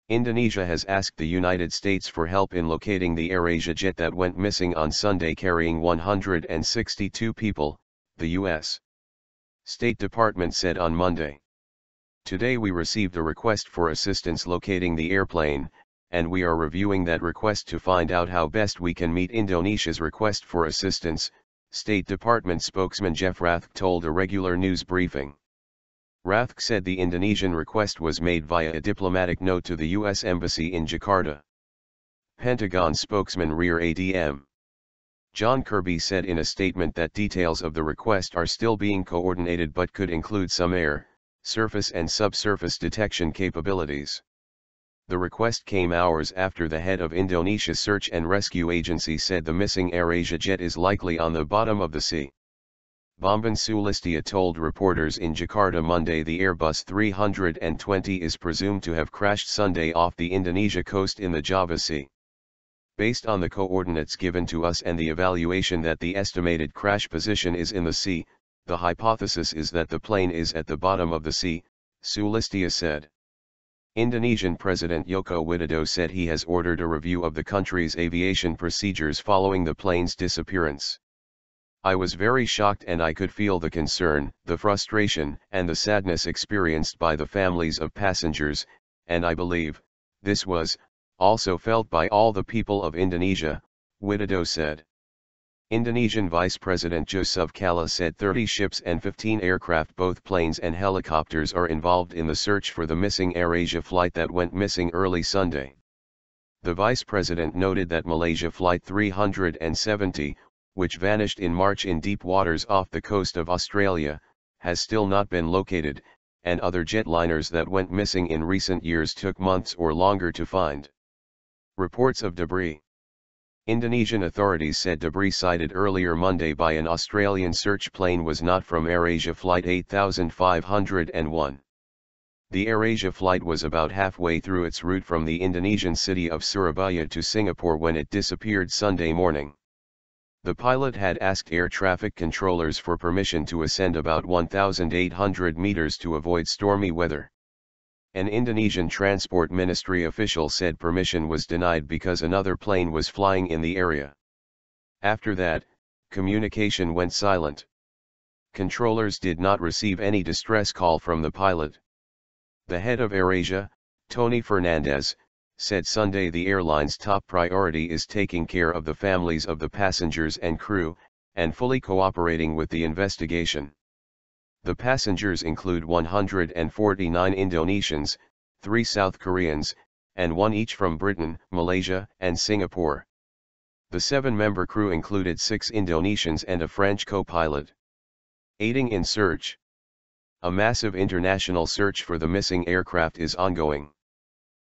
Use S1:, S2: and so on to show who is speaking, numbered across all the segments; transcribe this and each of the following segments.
S1: Indonesia has asked the United States for help in locating the AirAsia jet that went missing on Sunday carrying 162 people, the U.S. State Department said on Monday. Today we received a request for assistance locating the airplane, and we are reviewing that request to find out how best we can meet Indonesia's request for assistance, State Department spokesman Jeff Rathke told a regular news briefing. Rathke said the Indonesian request was made via a diplomatic note to the U.S. Embassy in Jakarta. Pentagon spokesman Rear Adm. John Kirby said in a statement that details of the request are still being coordinated but could include some air, surface and subsurface detection capabilities. The request came hours after the head of Indonesia's Search and Rescue Agency said the missing AirAsia jet is likely on the bottom of the sea. Bambang Sulistia told reporters in Jakarta Monday the Airbus 320 is presumed to have crashed Sunday off the Indonesia coast in the Java Sea. Based on the coordinates given to us and the evaluation that the estimated crash position is in the sea, the hypothesis is that the plane is at the bottom of the sea, Sulistia said. Indonesian President Joko Widodo said he has ordered a review of the country's aviation procedures following the plane's disappearance. I was very shocked and I could feel the concern, the frustration, and the sadness experienced by the families of passengers, and I believe, this was, also felt by all the people of Indonesia, Widodo said. Indonesian Vice President Yusuf Kalla said 30 ships and 15 aircraft, both planes and helicopters, are involved in the search for the missing AirAsia flight that went missing early Sunday. The Vice President noted that Malaysia Flight 370, which vanished in March in deep waters off the coast of Australia, has still not been located, and other jetliners that went missing in recent years took months or longer to find. Reports of debris. Indonesian authorities said debris sighted earlier Monday by an Australian search plane was not from AirAsia Flight 8501. The AirAsia flight was about halfway through its route from the Indonesian city of Surabaya to Singapore when it disappeared Sunday morning. The pilot had asked air traffic controllers for permission to ascend about 1,800 meters to avoid stormy weather. An Indonesian Transport Ministry official said permission was denied because another plane was flying in the area. After that, communication went silent. Controllers did not receive any distress call from the pilot. The head of AirAsia, Tony Fernandez, said Sunday the airline's top priority is taking care of the families of the passengers and crew, and fully cooperating with the investigation. The passengers include 149 Indonesians, 3 South Koreans, and 1 each from Britain, Malaysia, and Singapore. The 7-member crew included 6 Indonesians and a French co-pilot. Aiding in search. A massive international search for the missing aircraft is ongoing.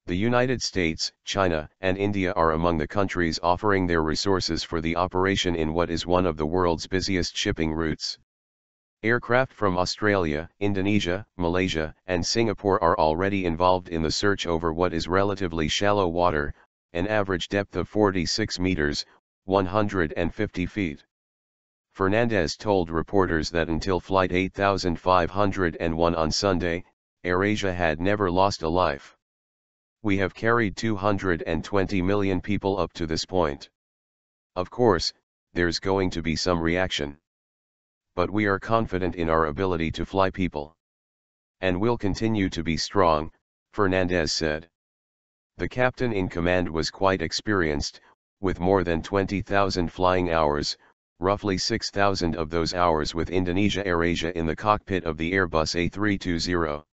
S1: The United States, China, and India are among the countries offering their resources for the operation in what is one of the world's busiest shipping routes. Aircraft from Australia, Indonesia, Malaysia, and Singapore are already involved in the search over what is relatively shallow water, an average depth of 46 meters, 150 feet. Fernandez told reporters that until Flight 8501 on Sunday, AirAsia had never lost a life. We have carried 220 million people up to this point. Of course, there's going to be some reaction. But we are confident in our ability to fly people. And we'll continue to be strong, Fernandez said. The captain in command was quite experienced, with more than 20,000 flying hours, roughly 6,000 of those hours with Indonesia AirAsia in the cockpit of the Airbus A320.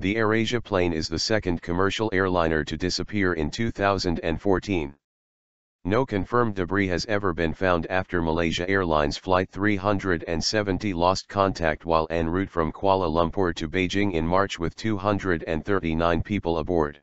S1: The AirAsia plane is the second commercial airliner to disappear in 2014. No confirmed debris has ever been found after Malaysia Airlines Flight 370 lost contact while en route from Kuala Lumpur to Beijing in March with 239 people aboard.